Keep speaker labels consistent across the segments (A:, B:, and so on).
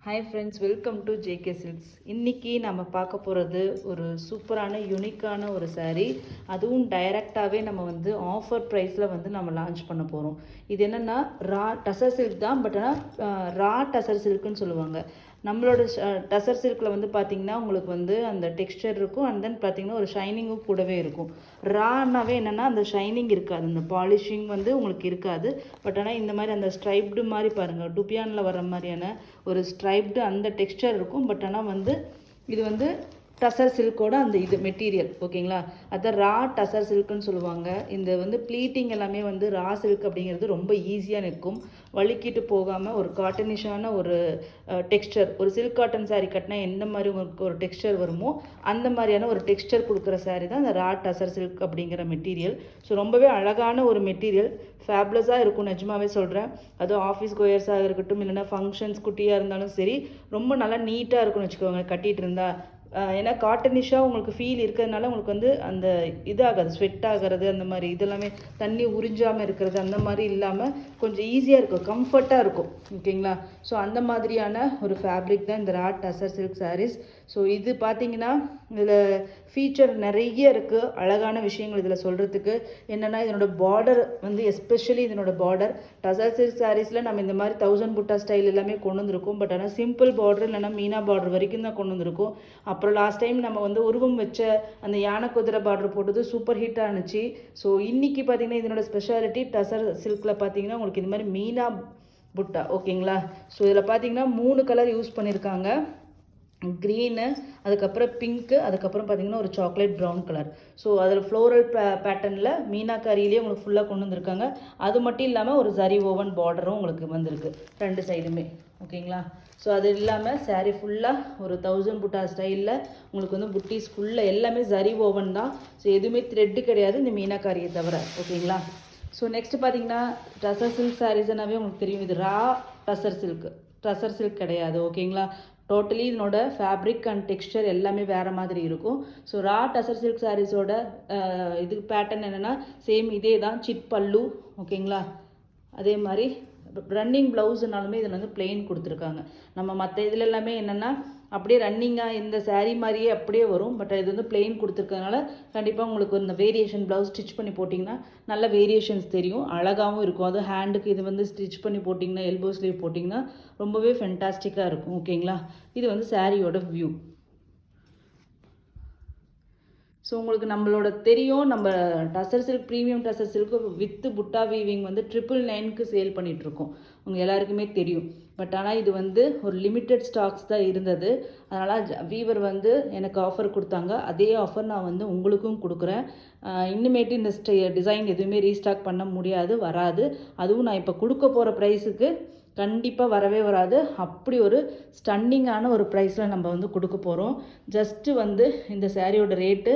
A: Hi friends, welcome to JK silks. இன்றைக்கி நம்ம பார்க்க போகிறது ஒரு சூப்பரான யூனிக்கான ஒரு saree. அதுவும் டைரெக்டாகவே நம்ம வந்து ஆஃபர் ப்ரைஸில் வந்து நம்ம லான்ச் பண்ண போகிறோம். இது என்னென்னா டசர் சில்க் தான், பட் ஆனால் ரா டசர் சில்க்குன்னு சொல்லுவாங்க. நம்மளோட டசர் சில்கில் வந்து பார்த்திங்கன்னா உங்களுக்கு வந்து அந்த டெக்ஸ்டர் இருக்கும், அண்ட் தென் பார்த்திங்கன்னா ஒரு ஷைனிங்கும் கூடவே இருக்கும். ரானாவே என்னென்னா அந்த ஷைனிங் இருக்காது, அந்த பாலிஷிங் வந்து உங்களுக்கு இருக்காது. பட் ஆனால் இந்த மாதிரி அந்த ஸ்ட்ரைப்டு மாதிரி பாருங்கள், டுபியானில் வர மாதிரியான ஒரு ஸ்ட்ரைப்டு அந்த டெக்ஸ்டர் இருக்கும். பட் ஆனால் வந்து இது வந்து டசர் சில்கோட அந்த இது மெட்டீரியல் ஓகேங்களா, அதான் ரா டசர் சில்க்குன்னு சொல்லுவாங்க. இந்த வந்து ப்ளீட்டிங் எல்லாமே வந்து ரா சில்க் அப்படிங்கிறது ரொம்ப ஈஸியாக நிற்கும், வலிக்கிட்டு போகாமல் ஒரு காட்டனிஷான ஒரு டெக்ஸ்டர். ஒரு சில்க் காட்டன் saree கட்டினா எந்த மாதிரி உங்களுக்கு ஒரு டெக்ஸ்டர் வருமோ அந்த மாதிரியான ஒரு டெக்ஸ்டர் கொடுக்குற saree தான் இந்த ரா டசர் சில்க் அப்படிங்கிற மெட்டீரியல். ஸோ ரொம்பவே அழகான ஒரு மெட்டீரியல், ஃபேப்லஸாக இருக்கும், நிஜமாவே சொல்கிறேன். அதுவும் ஆஃபீஸ் கோயர்ஸாக இருக்கட்டும், இல்லைனா ஃபங்க்ஷன்ஸ் குட்டியாக இருந்தாலும் சரி, ரொம்ப நல்லா நீட்டாக இருக்கும்னு வச்சுக்கோங்க கட்டிகிட்டு இருந்தால். ஏன்னா காட்டனிஷாக உங்களுக்கு ஃபீல் இருக்கிறதுனால உங்களுக்கு வந்து அந்த இதாகாது, ஸ்வெட் ஆகிறது அந்த மாதிரி, இதெல்லாமே தண்ணி உறிஞ்சாமல் இருக்கிறது அந்த மாதிரி இல்லாமல் கொஞ்சம் ஈஸியாக இருக்கும், கம்ஃபர்ட்டாக இருக்கும் ஓகேங்களா. ஸோ அந்த மாதிரியான ஒரு ஃபேப்ரிக் தான் இந்த ரா டசர் சில்க் sarees. ஸோ இது பார்த்தீங்கன்னா இதில் ஃபீச்சர் நிறைய இருக்குது, அழகான விஷயங்கள் இதில் சொல்கிறதுக்கு. என்னென்னா இதனோட பார்டர் வந்து எஸ்பெஷலி இதனோட பார்டர் டசர் சில்க் சாரீஸில் நம்ம இந்த மாதிரி 1000 புட்டா ஸ்டைல் எல்லாமே கொண்டு வந்திருக்கோம். பட் ஆனால் சிம்பிள் பார்டர் இல்லைனா மீனா பார்டர் வரைக்கும் தான் கொண்டு வந்திருக்கோம். அப்புறம் லாஸ்ட் டைம் நம்ம வந்து உருவம் வச்ச அந்த யானை குதிரை பார்டர் போட்டது சூப்பர் ஹிட்டாக இருந்துச்சு. ஸோ இன்றைக்கி பார்த்திங்கன்னா இதனோட ஸ்பெஷாலிட்டி டசர் சில்கில் பார்த்திங்கன்னா உங்களுக்கு இது மாதிரி மீனா புட்டா ஓகேங்களா. ஸோ இதில் பார்த்திங்கன்னா 3 கலர் யூஸ் பண்ணியிருக்காங்க, க்ரீனு, அதுக்கப்புறம் பிங்க்கு, அதுக்கப்புறம் பார்த்திங்கன்னா ஒரு சாக்லேட் ப்ரௌன் கலர். ஸோ அதில் ஃப்ளோரல் பேட்டர்னில் மீனாக்காரியிலே உங்களுக்கு ஃபுல்லாக கொண்டு வந்திருக்காங்க. அது மட்டும் இல்லாமல் ஒரு ஜரி ஓவன் பார்டரும் உங்களுக்கு வந்திருக்கு 2 சைடுமே ஓகேங்களா. ஸோ அது இல்லாமல் saree ஃபுல்லாக ஒரு 1000 புட்டா ஸ்டைலில் உங்களுக்கு வந்து புட்டீஸ் ஃபுல்லாக எல்லாமே ஜரி ஓவன் தான். ஸோ எதுவுமே த்ரெட்டு கிடையாது இந்த மீனாக்காரியை தவிர ஓகேங்களா. ஸோ நெக்ஸ்ட்டு பார்த்தீங்கன்னா டசர் சில்க் சாரீஸ்னாவே உங்களுக்கு தெரியும், இது ரா டசர் சில்க் கிடையாது ஓகேங்களா. டோட்டலி இதனோட ஃபேப்ரிக் அண்ட் டெக்ஸ்டர் எல்லாமே வேறு மாதிரி இருக்கும். ஸோ ரா டசர் சில்க் சாரீஸோட இது பேட்டர்ன் என்னென்னா சேம் இதே தான், சிட் பல்லு ஓகேங்களா. அதே மாதிரி ரன்னிங் ப்ளவுஸ்னாலுமே இதில் வந்து பிளெயின் கொடுத்துருக்காங்க. நம்ம மற்ற இதில் எல்லாமே என்னென்னா அப்படியே ரன்னிங்காக இந்த saree மாதிரியே அப்படியே வரும், பட் இது வந்து பிளெயின் கொடுத்துருக்கறனால கண்டிப்பாக உங்களுக்கு இந்த வேரியேஷன் ப்ளவுஸ் ஸ்டிச் பண்ணி போட்டிங்கன்னா நல்ல வேரியேஷன்ஸ் தெரியும், அழகாகவும் இருக்கும். அது ஹேண்டுக்கு இது வந்து ஸ்டிச் பண்ணி போட்டிங்கன்னா, எல்போ ஸ்லீவ் போட்டிங்கன்னா ரொம்பவே ஃபென்டாஸ்டிக்காக இருக்கும் ஓகேங்களா. இது வந்து சாரியோட வியூ. ஸோ உங்களுக்கு நம்மளோட தெரியும், நம்ம tussar silk premium tussar silk with butta weaving வந்து 999க்கு சேல் பண்ணிகிட்ருக்கோம், உங்கள் எல்லாருக்குமே தெரியும். பட் ஆனால் இது வந்து ஒரு லிமிட்டட் ஸ்டாக்ஸ் தான் இருந்தது, அதனால் வீவர் வந்து எனக்கு ஆஃபர் கொடுத்தாங்க. அதே ஆஃபர் நான் வந்து உங்களுக்கும் கொடுக்குறேன். இன்னுமேட்டு இந்த டிசைன் எதுவுமே ரீஸ்டாக் பண்ண முடியாது, வராது. அதுவும் நான் இப்போ கொடுக்க போகிற ப்ரைஸுக்கு கண்டிப்பாக வரவே வராது. அப்படி ஒரு ஸ்டன்னிங்கான ஒரு ப்ரைஸில் நம்ம வந்து கொடுக்க போகிறோம். ஜஸ்ட்டு வந்து இந்த சாரியோட ரேட்டு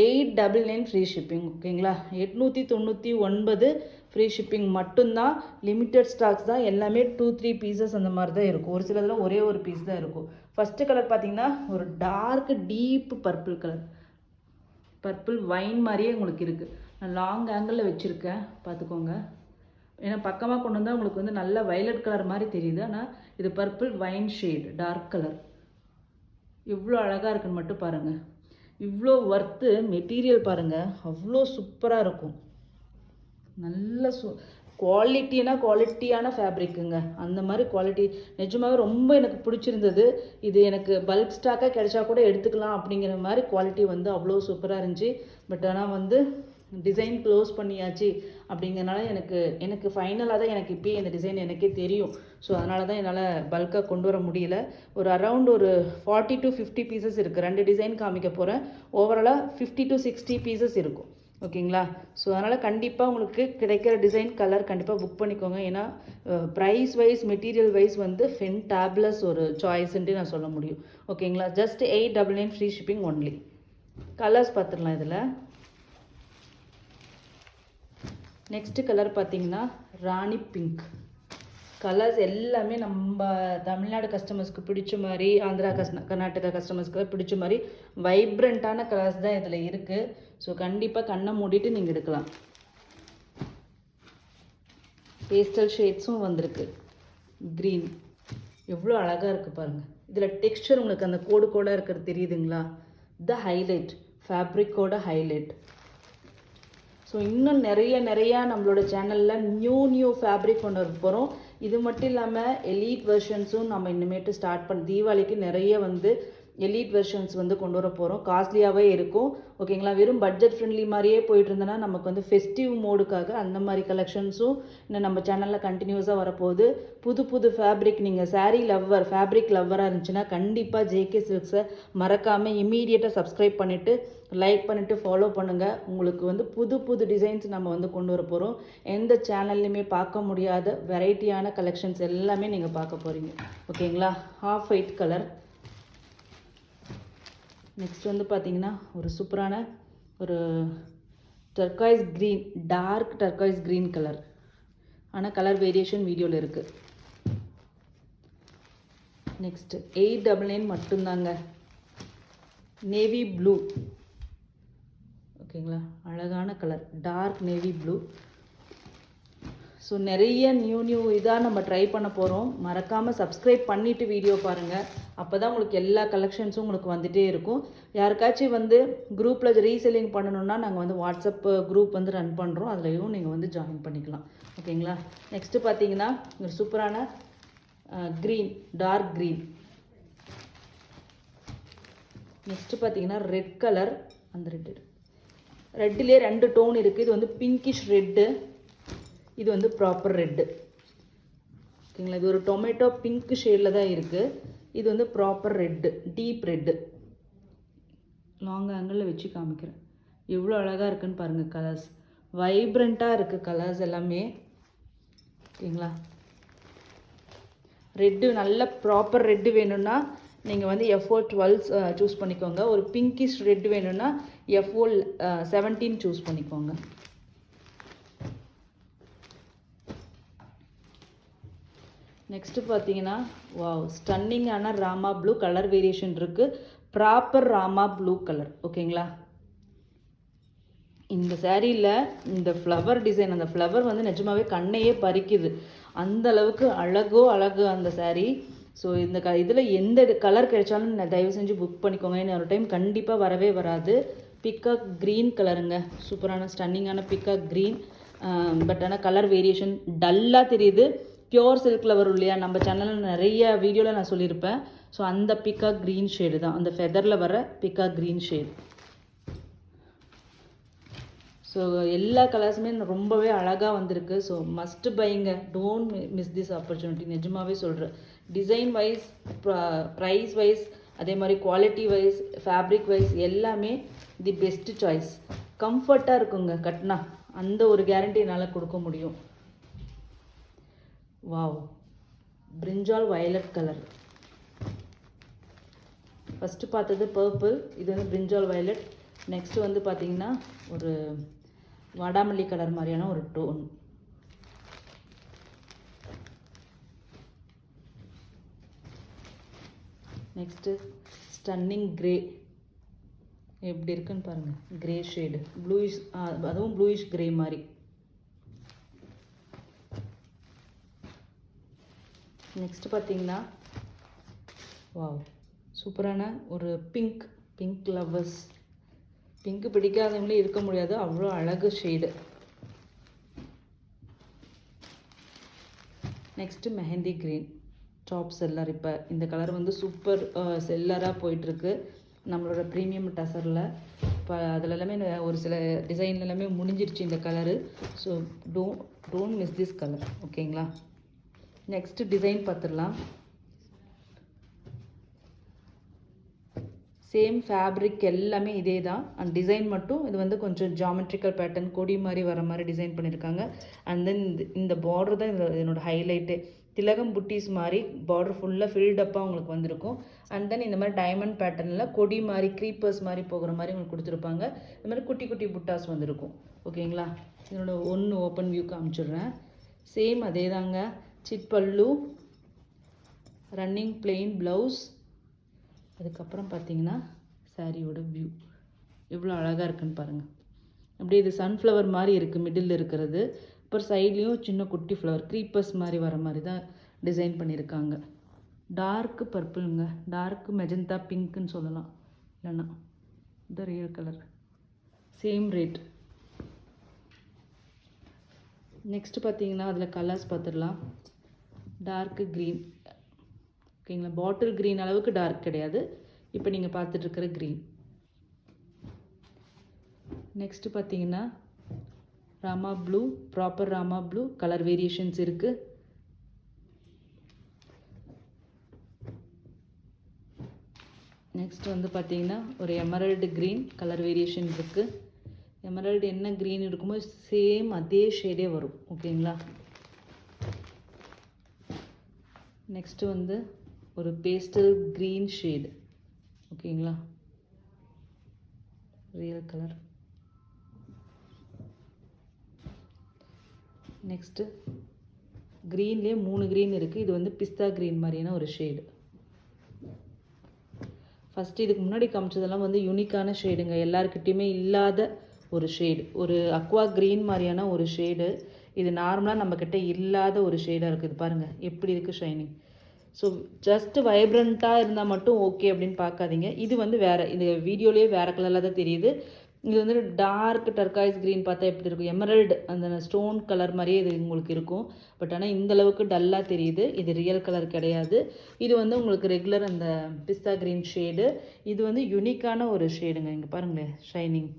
A: 899 ஃப்ரீ ஷிப்பிங் ஓகேங்களா. 899 ஃப்ரீ ஷிப்பிங் மட்டும்தான். லிமிட்டட் ஸ்டாக்ஸ் தான், எல்லாமே 2-3 பீசஸ் அந்த மாதிரி தான் இருக்கும். ஒரு சிலதில் ஒரே ஒரு பீஸ் தான் இருக்கும். ஃபஸ்ட்டு கலர் பார்த்திங்கன்னா ஒரு dark deep purple colour, purple wine மாதிரியே உங்களுக்கு இருக்குது. நான் லாங் ஆங்கிளில் வச்சுருக்கேன் பார்த்துக்கோங்க, ஏன்னா பக்கமாக கொண்டு வந்தால் உங்களுக்கு வந்து நல்ல வயலட் கலர் மாதிரி தெரியுது. ஆனால் இது purple wine shade dark colour. எவ்வளோ அழகாக இருக்குன்னு மட்டும் பாருங்கள், இவ்வளோ ஒர்த்து மெட்டீரியல் பாருங்கள், அவ்வளோ சூப்பராக இருக்கும். நல்ல குவாலிட்டியான ஃபேப்ரிக்குங்க, அந்த மாதிரி குவாலிட்டி நிஜமாகவே ரொம்ப எனக்கு பிடிச்சிருந்தது. இது எனக்கு பல்க் ஸ்டாக்காக கிடைச்சா கூட எடுத்துக்கலாம் அப்படிங்கிற மாதிரி குவாலிட்டி வந்து அவ்வளோ சூப்பராக இருந்துச்சு. பட் ஆனால் வந்து டிசைன் க்ளோஸ் பண்ணியாச்சு அப்படிங்கிறனால எனக்கு ஃபைனலாக தான் எனக்கு இப்போயே இந்த டிசைன் எனக்கே தெரியும். ஸோ அதனால தான் என்னால் பல்காக கொண்டு வர முடியல. ஒரு அரவுண்ட் ஒரு 40 to 50 பீசஸ் இருக்குது. 2 டிசைன் காமிக்க போகிறேன். ஓவராலாக 50 to 60 பீசஸ் இருக்கும் ஓகேங்களா. ஸோ அதனால் கண்டிப்பாக உங்களுக்கு கிடைக்கிற டிசைன் கலர் கண்டிப்பாக புக் பண்ணிக்கோங்க. ஏன்னா ப்ரைஸ் வைஸ் மெட்டீரியல் வைஸ் வந்து ஃபென்டாப்லஸ் ஒரு சாய்ஸ்ன்ட்டு நான் சொல்ல முடியும் ஓகேங்களா. Just 899 free shipping only. Colours பார்த்துடலாம். இதில் நெக்ஸ்ட்டு கலர் பார்த்திங்கன்னா ராணி பிங்க். கலர்ஸ் எல்லாமே நம்ம தமிழ்நாடு கஸ்டமர்ஸ்க்கு பிடிச்ச மாதிரி, ஆந்திரா கர்நாடகா கஸ்டமர்ஸ்க்கு பிடிச்ச மாதிரி வைப்ரண்ட்டான கலர்ஸ் தான் இதில் இருக்குது. ஸோ கண்டிப்பாக கண்ணை மூடிட்டு நீங்கள் எடுக்கலாம். பேஸ்டல் ஷேட்ஸும் வந்திருக்கு, க்ரீன் எவ்வளோ அழகாக இருக்குது பாருங்கள். இதில் டெக்ஸ்சர் உங்களுக்கு அந்த கோடு கோடாக இருக்கிறது தெரியுதுங்களா? த ஹைலைட், ஃபேப்ரிக்கோட ஹைலைட். ஸோ இன்னும் நிறையா நம்மளோட சேனலில் நியூ ஃபேப்ரிக் கொண்டு வர போகிறோம். இது மட்டும் இல்லாமல் எலீட் வெர்ஷன்ஸும் நம்ம இனிமேட்டு ஸ்டார்ட் பண்ண தீபாவளிக்கு நிறைய வந்து எலீட் வெர்ஷன்ஸ் வந்து கொண்டு வர போகிறோம். காஸ்ட்லியாகவே இருக்கும், ஓகேங்களா? வெறும் பட்ஜெட் ஃப்ரெண்ட்லி மாதிரியே போயிட்டு இருந்தோன்னா நமக்கு வந்து ஃபெஸ்டிவ் மோடுக்காக அந்த மாதிரி கலெக்ஷன்ஸும் இன்னும் நம்ம சேனலில் கண்டினியூஸாக வரப்போகுது. புது ஃபேப்ரிக், நீங்கள் சாரீ லவ்வர், ஃபேப்ரிக் லவ்வராக இருந்துச்சுன்னா கண்டிப்பாக ஜேகே சில்க்ஸை மறக்காமல் இம்மீடியட்டாக சப்ஸ்கிரைப் பண்ணிவிட்டு லைக் பண்ணிவிட்டு ஃபாலோ பண்ணுங்கள். உங்களுக்கு வந்து புது டிசைன்ஸ் நம்ம வந்து கொண்டு வர போகிறோம். எந்த சேனல்லையுமே பார்க்க முடியாத வெரைட்டியான கலெக்ஷன்ஸ் எல்லாமே நீங்கள் பார்க்க போகிறீங்க, ஓகேங்களா? Of white colour. நெக்ஸ்ட் வந்து பார்த்தீங்கன்னா ஒரு சூப்பரான ஒரு turquoise green, dark turquoise green colour. ஆனால் கலர் வேரியேஷன் வீடியோவில் இருக்குது. நெக்ஸ்ட்டு 899 மட்டும்தாங்க. நேவி ப்ளூ, ஓகேங்களா? அழகான colour, dark navy blue. So நிறைய நியூ இதாக நம்ம ட்ரை பண்ண போகிறோம். மறக்காமல் சப்ஸ்கிரைப் பண்ணிவிட்டு வீடியோ பாருங்கள். அப்போ தான் உங்களுக்கு எல்லா கலெக்ஷன்ஸும் உங்களுக்கு வந்துகிட்டே இருக்கும். யாருக்காச்சும் வந்து குரூப்பில் ரீசெல்லிங் பண்ணணுன்னா நாங்கள் வந்து வாட்ஸ்அப் குரூப் வந்து ரன் பண்ணுறோம், அதுலேயும் நீங்கள் வந்து ஜாயின் பண்ணிக்கலாம், ஓகேங்களா? நெக்ஸ்ட்டு பார்த்தீங்கன்னா ஒரு சூப்பரான க்ரீன், டார்க் க்ரீன். நெக்ஸ்ட்டு பார்த்தீங்கன்னா ரெட் கலர். அந்த ரெட்டிலே 2 டோன் இருக்குது. இது வந்து பிங்கிஷ் ரெட்டு, இது வந்து ப்ராப்பர் ரெட்டு, ஓகேங்களா? இது ஒரு டொமேட்டோ பிங்க் ஷேடில் தான் இருக்குது. இது வந்து proper red, deep red. Long ஆங்கிளில் வச்சு காமிக்கிறேன். எவ்வளோ அழகாக இருக்குன்னு பாருங்கள். கலர்ஸ் வைப்ரண்ட்டாக இருக்குது, கலர்ஸ் எல்லாமே, ஓகேங்களா? ரெட்டு நல்ல ப்ராப்பர் ரெட்டு வேணும்னா நீங்கள் வந்து FO12 சூஸ் பண்ணிக்கோங்க. ஒரு பிங்கிஷ் ரெட் வேணும்னா FO17 சூஸ் பண்ணிக்கோங்க. நெக்ஸ்ட்டு பார்த்தீங்கன்னா வாவ், ஸ்டன்னிங்கான ராமா ப்ளூ கலர் வேரியேஷன் இருக்குது. ப்ராப்பர் ராமா ப்ளூ கலர், ஓகேங்களா? இந்த சேரீயில் இந்த ஃப்ளவர் டிசைன், அந்த ஃப்ளவர் வந்து நிஜமாவே கண்ணையே பறிக்குது. அந்த அளவுக்கு அழகு அந்த சேரீ. ஸோ இந்த இதில் எந்த கலர் கிடைச்சாலும் தயவு செஞ்சு புக் பண்ணிக்கோங்க. இன்னொரு டைம் கண்டிப்பாக வரவே வராது. பிக்காக் க்ரீன் கலருங்க, சூப்பரான ஸ்டன்னிங்கான பிக்காக் க்ரீன். பட் ஆனால் கலர் வேரியேஷன் டல்லாக தெரியுது. பியோர் சில்கில் வரும் இல்லையா, நம்ம சேனலில் நிறைய வீடியோவில் நான் சொல்லியிருப்பேன். ஸோ அந்த பிக்காக் க்ரீன் ஷேடு தான், அந்த ஃபெதரில் வர பிக்காக் க்ரீன் ஷேடு. ஸோ எல்லா கலர்ஸுமே ரொம்பவே அழகாக வந்திருக்கு. ஸோ மஸ்ட் பைங்க, டோன்ட் மிஸ் திஸ் ஆப்பர்ச்சுனிட்டி. நிஜமாகவே சொல்கிறேன். டிசைன் வைஸ், ப்ரைஸ் வைஸ், அதே மாதிரி குவாலிட்டி வைஸ், ஃபேப்ரிக் வைஸ் எல்லாமே தி பெஸ்ட் சாய்ஸ். கம்ஃபர்ட்டாக இருக்குங்க கட்டினா, அந்த ஒரு கேரண்டி என்னால் கொடுக்க முடியும். வாவ், பிரிஞ்சால் வயலட் கலர். ஃபஸ்ட்டு பார்த்தது பர்பிள், இது வந்து பிரிஞ்சால் வயலட். நெக்ஸ்ட்டு வந்து பார்த்திங்கன்னா ஒரு வாடாமல்லி கலர் மாதிரியான ஒரு டோன். Next stunning grey. எப்படி இருக்குன்னு பாருங்கள், க்ரே ஷேடு, ப்ளூயிஷ், அதுவும் ப்ளூயிஷ் க்ரே மாதிரி. நெக்ஸ்ட் பார்த்தீங்கன்னா வாவ், சூப்பரான ஒரு பிங்க் லவ்வர்ஸ். பிங்க் பிடிக்காதவங்களே இருக்க முடியாது, அவ்வளோ அழகு shade. Next mehndi green, top seller. இப்போ இந்த கலர் வந்து சூப்பர் செல்லராக போயிட்டுருக்கு நம்மளோட ப்ரீமியம் டசரில். இப்போ அதில் எல்லாமே ஒரு சில டிசைன் எல்லாமே முடிஞ்சிருச்சு இந்த colour. So don't miss this colour, ஓகேங்களா? நெக்ஸ்ட்டு டிசைன் பார்த்துடலாம். சேம் ஃபேப்ரிக் எல்லாமே இதே தான், அண்ட் டிசைன் மட்டும் இது வந்து கொஞ்சம் ஜாமெட்ரிக்கல் பேட்டர்ன், கொடி மாதிரி வர மாதிரி டிசைன் பண்ணியிருக்காங்க. அண்ட் தென் இந்த பார்டர் தான் என்னோடய ஹைலைட்டு. திலகம் புட்டிஸ் மாதிரி பார்டர் ஃபுல்லாக ஃபில்டப்பாக உங்களுக்கு வந்திருக்கும். அண்ட் தென் இந்த மாதிரி டைமண்ட் பேட்டர்னில் கொடி மாதிரி, க்ரீப்பர்ஸ் மாதிரி போகிற மாதிரி உங்களுக்கு கொடுத்துருப்பாங்க. இந்த மாதிரி குட்டி புட்டாஸ் வந்திருக்கும், ஓகேங்களா? இதனோட ஒன்று ஓப்பன் வியூ காமிச்சிடுறேன். சேம் அதே தாங்க. சிட் பல்லு, ரன்னிங் பிளெயின் ப்ளவுஸ். அதுக்கப்புறம் பார்த்தீங்கன்னா சாரியோட வியூ எவ்வளோ அழகாக இருக்குன்னு பாருங்கள். அப்படியே இது சன்ஃப்ளவர் மாதிரி இருக்குது மிடில் இருக்கிறது. அப்புறம் சைட்லேயும் சின்ன குட்டி ஃப்ளவர், க்ரீப்பர்ஸ் மாதிரி வர மாதிரி தான் டிசைன் பண்ணியிருக்காங்க. டார்க்கு பர்பிளுங்க, டார்க்கு மெஜந்தா பிங்க்குன்னு சொல்லலாம். இல்லைன்னா இந்த real colour. Same rate. Next பார்த்தீங்கன்னா அதில் கலர்ஸ் பார்த்துடலாம். டார்க்கு க்ரீன், ஓகேங்களா. பாட்டில் க்ரீன் அளவுக்கு டார்க் கிடையாது. இப்போ நீங்கள் பார்த்துட்ருக்கிற க்ரீன். நெக்ஸ்ட்டு பார்த்தீங்கன்னா Rama blue, proper Rama blue. Colour variations இருக்குது. நெக்ஸ்ட் வந்து பார்த்தீங்கன்னா ஒரு எமரல்டு க்ரீன் கலர் வேரியேஷன் இருக்குது. எமரல்டு என்ன க்ரீன் இருக்குமோ சேம் அதே ஷேடே வரும், ஓகேங்களா. நெக்ஸ்ட்டு வந்து ஒரு பேஸ்டல் க்ரீன் ஷேடு, ஓகேங்களா. Real colour. நெக்ஸ்ட்டு க்ரீன்லேயே 3 க்ரீன் இருக்குது. இது வந்து பிஸ்தா க்ரீன் மாதிரியான ஒரு ஷேடு. ஃபஸ்ட்டு இதுக்கு முன்னாடி காமிச்சதெல்லாம் வந்து யூனிக்கான ஷேடுங்க, எல்லாருக்கிட்டேயுமே இல்லாத ஒரு ஷேடு. ஒரு அக்வா க்ரீன் மாதிரியான ஒரு ஷேடு. இது நார்மலாக நம்மக்கிட்ட இல்லாத ஒரு ஷேடாக இருக்குது. பாருங்கள் எப்படி இருக்குது ஷைனிங். ஸோ ஜஸ்ட்டு வைப்ரண்ட்டாக இருந்தால் மட்டும் ஓகே அப்படின்னு பார்க்காதீங்க. இது வந்து வேறு, இது வீடியோலேயே வேறு கலரில் தான் தெரியுது. இது வந்து டார்க் டர்காய்ஸ் க்ரீன் பார்த்தா எப்படி இருக்கும், எமரல்டு அந்த ஸ்டோன் கலர் மாதிரியே இது உங்களுக்கு இருக்கும். பட் ஆனால் இந்தளவுக்கு டல்லாக தெரியுது. இது ரியல் கலர் கிடையாது. இது வந்து உங்களுக்கு ரெகுலர் அந்த பிஸ்தா க்ரீன் ஷேடு. இது வந்து யுனிக்கான ஒரு ஷேடுங்க. இங்கே பாருங்களேன் ஷைனிங்.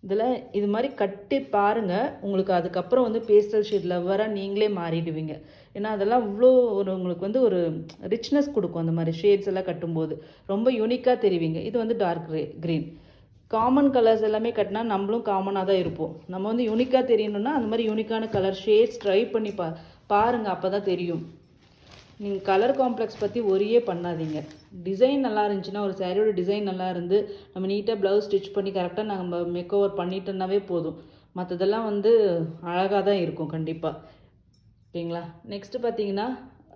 A: இதில் இது மாதிரி கட்டி பாருங்கள், உங்களுக்கு அதுக்கப்புறம் வந்து பேஸ்டல் ஷேட் லவ்வராக நீங்களே மாறிடுவீங்க. ஏன்னா அதெல்லாம் அவ்வளோ ஒரு உங்களுக்கு வந்து ஒரு ரிச்னஸ் கொடுக்கும். அந்த மாதிரி ஷேட்ஸ் எல்லாம் கட்டும்போது ரொம்ப யூனிக்காக தெரிவிங்க. இது வந்து டார்க் க்ரீன். காமன் கலர்ஸ் எல்லாமே கட்டினா நம்மளும் காமனாக தான் இருப்போம். நம்ம வந்து யூனிக்காக தெரியணுன்னா அந்த மாதிரி யூனிக்கான கலர் ஷேட்ஸ் ட்ரை பண்ணி பாருங்கள், அப்போ தான் தெரியும். நீங்கள் கலர் காம்ப்ளெக்ஸ் பற்றி ஒரே பண்ணாதீங்க. டிசைன் நல்லா இருந்துச்சுன்னா, ஒரு சாரியோட டிசைன் நல்லா இருந்து நம்ம நீட்டாக ப்ளவுஸ் ஸ்டிச் பண்ணி கரெக்டாக நம்ம மேக் ஓவர் பண்ணிட்டோன்னாவே போதும். மற்றதெல்லாம் வந்து அழகாக தான் இருக்கும் கண்டிப்பாக, ஓகேங்களா. நெக்ஸ்ட்டு பார்த்தீங்கன்னா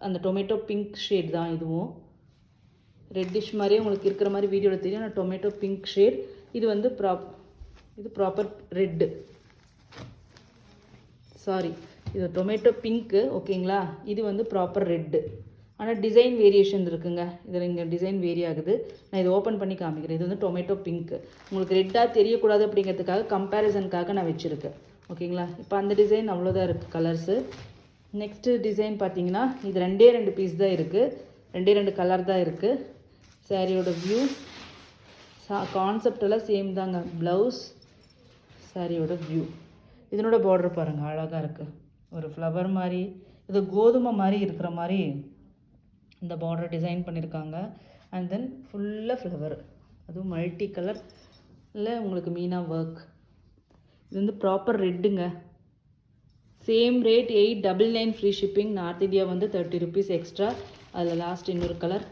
A: அந்த டொமேட்டோ பிங்க் ஷேட் தான். இதுவும் ரெட்டிஷ் மாதிரியே உங்களுக்கு இருக்கிற மாதிரி வீடியோவில் தெரியும். நான் டொமேட்டோ பிங்க் ஷேட். இது வந்து இது ப்ராப்பர் ரெட்டு, சாரி இது டொமேட்டோ பிங்க்கு, ஓகேங்களா. இது வந்து ப்ராப்பர் ரெட்டு. ஆனால் டிசைன் வேரியேஷன் இருக்குங்க. இதில் இங்கே டிசைன் வேரி ஆகுது. நான் இதை ஓப்பன் பண்ணி காமிக்கிறேன். இது வந்து டொமேட்டோ பிங்க்கு. உங்களுக்கு ரெட்டாக தெரியக்கூடாது அப்படிங்கிறதுக்காக கம்பேரிசனுக்காக நான் வச்சுருக்கேன், ஓகேங்களா. இப்போ அந்த டிசைன் அவ்வளோதான் இருக்குது கலர்ஸு. நெக்ஸ்ட்டு டிசைன் பார்த்தீங்கன்னா இது 2 பீஸ் தான் இருக்குது, 2 கலர் தான் இருக்குது. சாரியோட வியூ கான்செப்ட் எல்லாம் சேம் தாங்க. ப்ளவுஸ், சாரியோட வியூ. இதனோட பார்டர் பாருங்கள் அழகாக இருக்குது. ஒரு ஃப்ளவர் மாதிரி, இது கோதுமை மாதிரி இருக்கிற மாதிரி இந்த பார்டர் டிசைன் பண்ணியிருக்காங்க. அண்ட் தென் ஃபுல்லாக ஃப்ளவர், அதுவும் மல்டி கலர் இல்லை உங்களுக்கு மீனா ஒர்க். இது வந்து ப்ராப்பர் ரெட்டுங்க. Same rate 899 free shipping. North India வந்து 30 ருபீஸ் எக்ஸ்ட்ரா. அதில் லாஸ்ட் இன்னொரு colour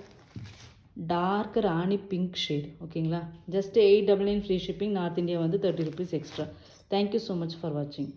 A: dark rani pink shade, ஓகேங்களா. Just 899 free shipping. North India வந்து 30 rupees extra. Thank you so much for வாட்சிங்.